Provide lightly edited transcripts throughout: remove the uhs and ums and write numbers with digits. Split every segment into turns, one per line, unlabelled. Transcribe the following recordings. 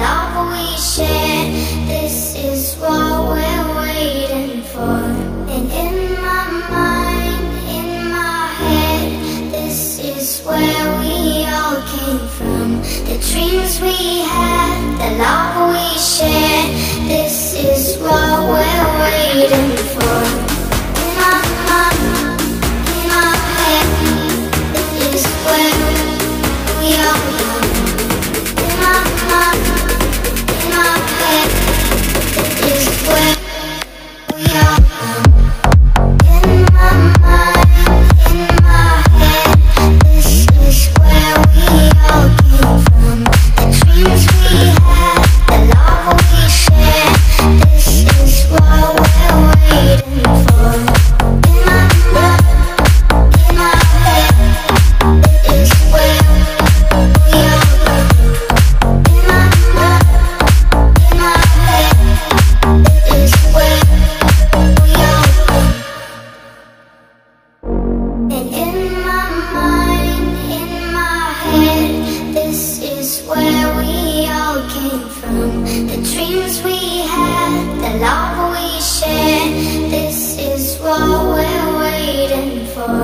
love we share. This is what we're waiting for. And in my mind, in my head, this is where we all came from. The dreams we had, the love we share. This is what we're waiting for. In my mind, in my head, this is where we all come. In my mind, in my head, this is where we all come. In my mind, in my head, this is where we all came from. The dreams we had, the love we share. This is what we're waiting for. In my mind, in my head, this is where we all come. In my mind, in my head, this is where we all come. And in my mind, in my head, this is where we all came from. The dreams we had, the love we share. This is what we're waiting for.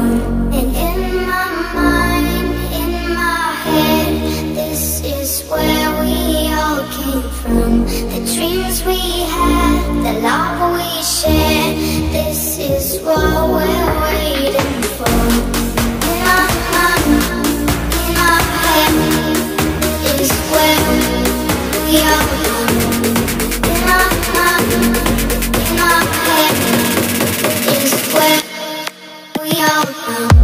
And in my mind, in my head, this is where we all came from. The dreams we had, the love we share. This is what we're waiting for. In my mind, in my head, is where we all come. In my mind, in my head, is where we all come.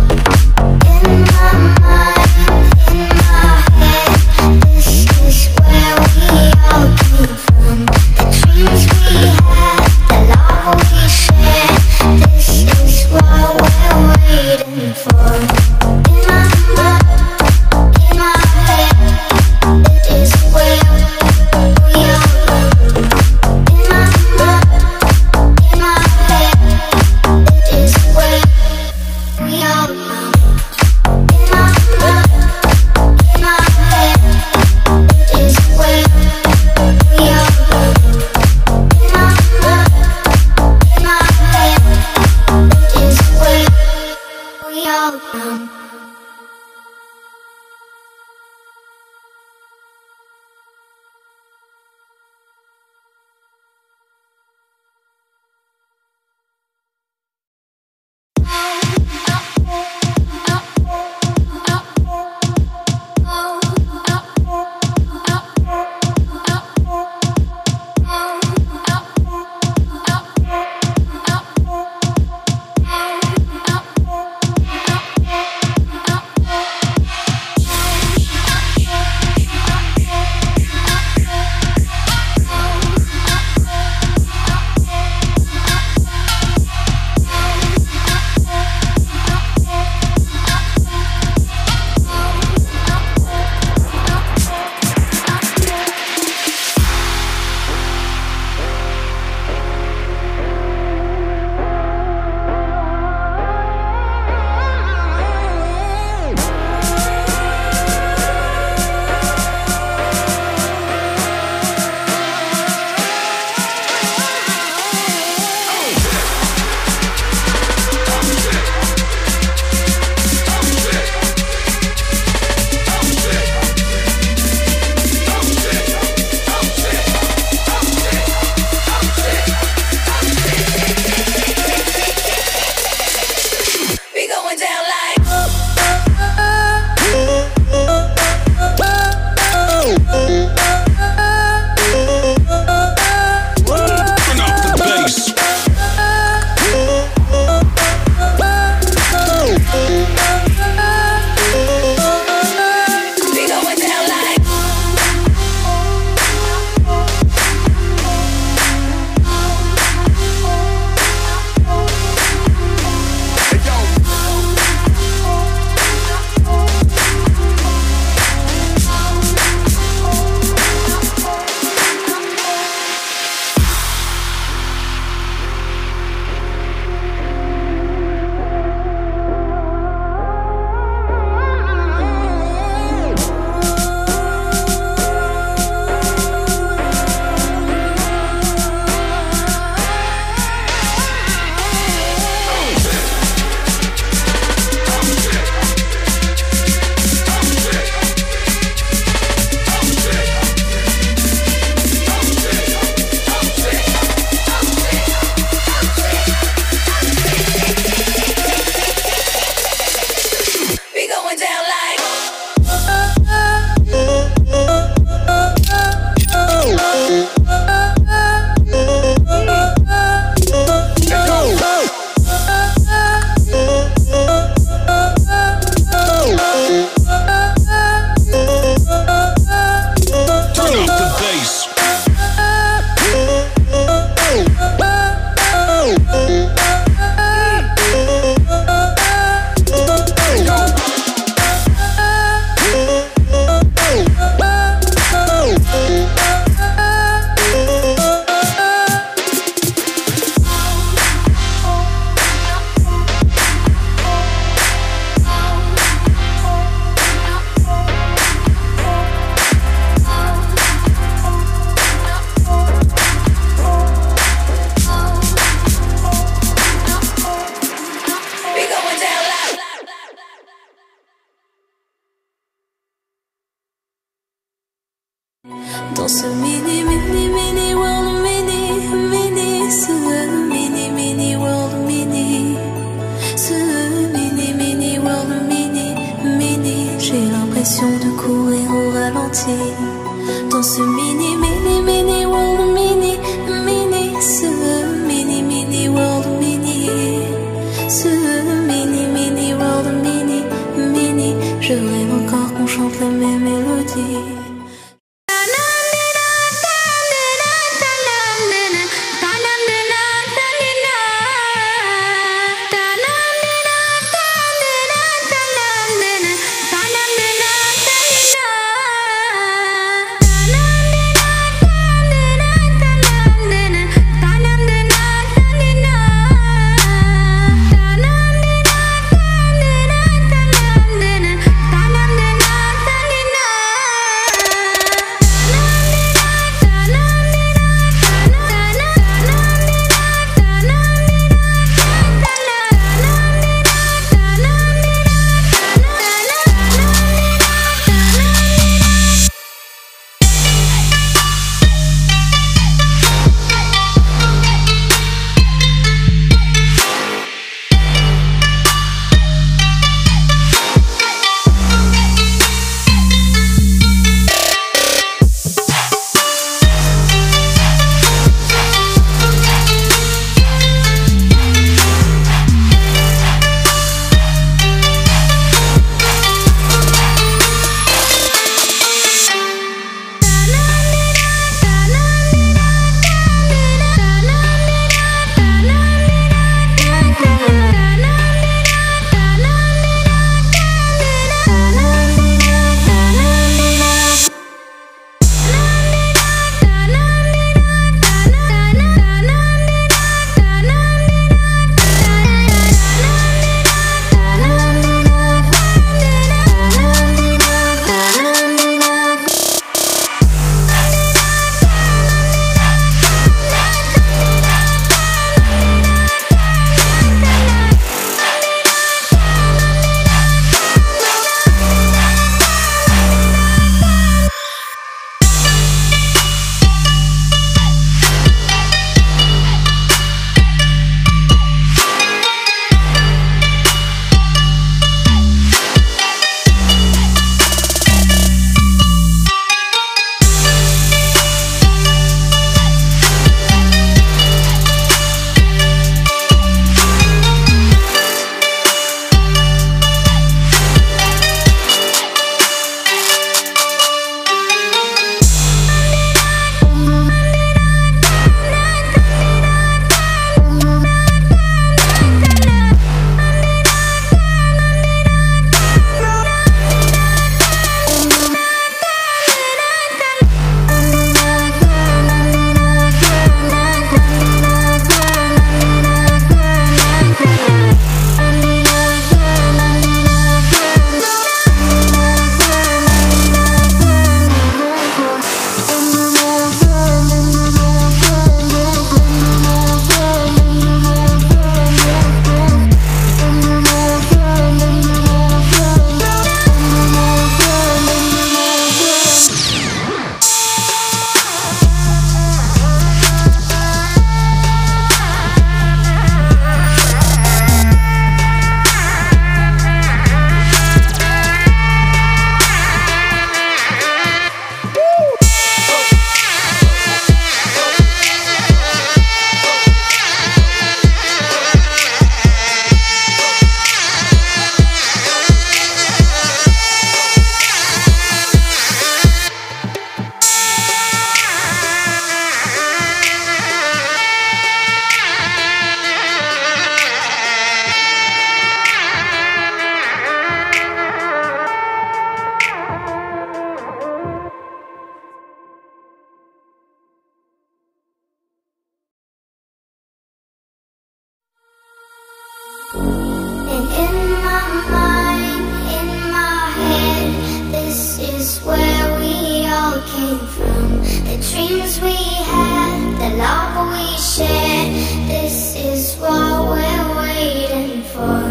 dreams we had, the love we shared. This is what we're waiting for.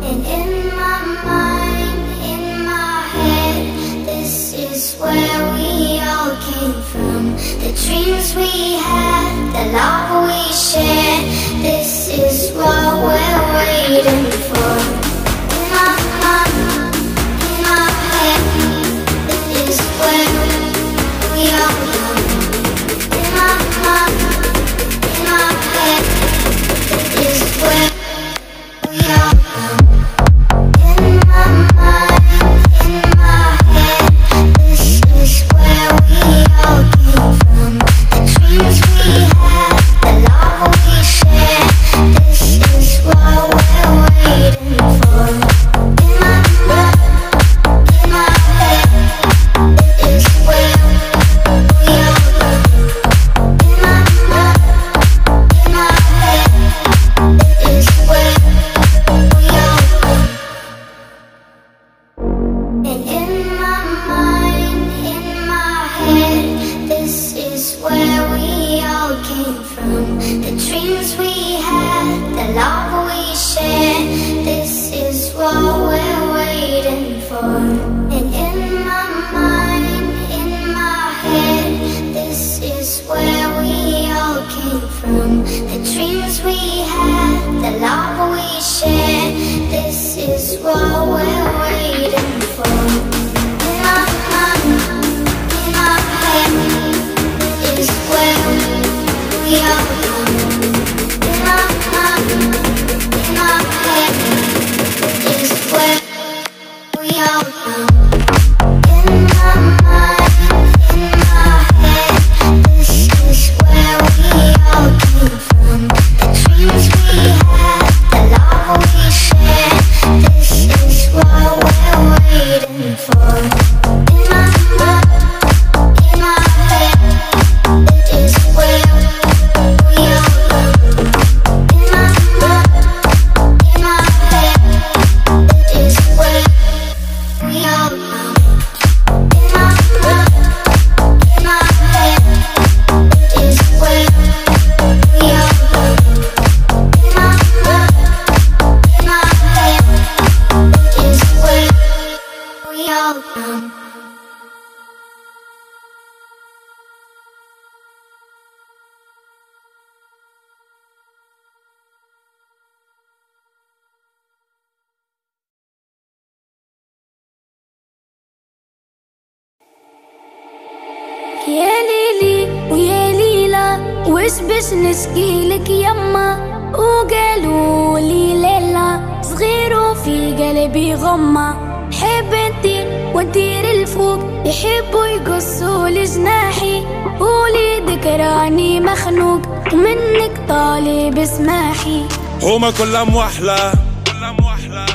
And in my mind, in my head, this is where we all came from. The dreams we had, the love we shared. This is what we're waiting for. In my mind, in my head, this is where we all come. In my mind, in my head, this is where we all come. In my mind, in my head, this is where we all came from. The dreams we had, the love we shared. This is what we're waiting for. In my mind, in my head, this is where we all come. In my mind, in my head, this is where we all come. And in my mind, in my head, this is where we all came from. The dreams we had, the love we shared. This is what we're waiting for. And in my mind, in my head, this is where we all came from. The dreams we had, the love we shared. This is what we're waiting for. In my mind, in my head, this is where we all come. In my mind, in my head, this is where we all come. In my mind, in my head, this is where we all came from. The dreams we had, the love we shared. This is what we're waiting for. In my mind, in my head, this is where we all come. In my mind, in my head, this is where we all come. In my mind, in my head, this is where we all come. In my mind, in my head, this is where we all come.
يا ليلي ويا ليلى وش باش نشكيلك يما وقالوا لي ليلى صغير وفي قلبي غمة حب ندير وندير الفوق يحبوا يقصوا لجناحي وليدك راني مخنوق ومنك طالب اسماحي
هما كلها موحلة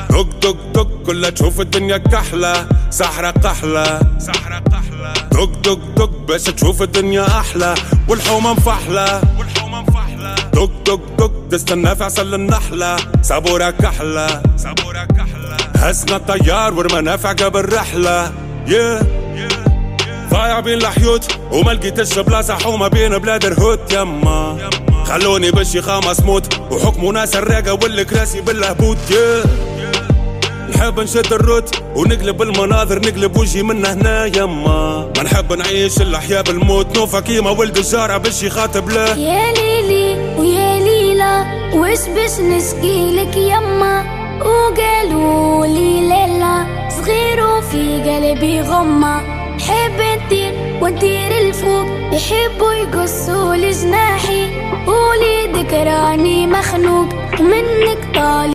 دق دق دق كلها تشوف الدنيا كحلة سحرة قحلة دق دق دق باش تشوف الدنيا أحلى والحومة مفحلة دق دق دق تستنى في عسل النحلة صبورة كحلة هزنا الطيار ورمانا في عقب الرحلة ضايع بين الحيوت وما لقيتش بلاصة حومة بين بلاد الهوت يما خلوني بالشيخة مسموت وحكموا ناس الراقة والكراسي بالهبوط نحب نشد الروت ونقلب المناظر نقلب وجهي من هنا يما ما نحب نعيش الأحياء بالموت نوفا كيما ولد الجارة باش يخاطب له
يا ليلي ويا ليلى وش باش نشكيلك يما وقالوا لي ليلى صغير وفي قلبي غمة حب ندير وندير الفوق يحبوا يقصوا لجناحي وليدك راني مخنوق ومنك طالب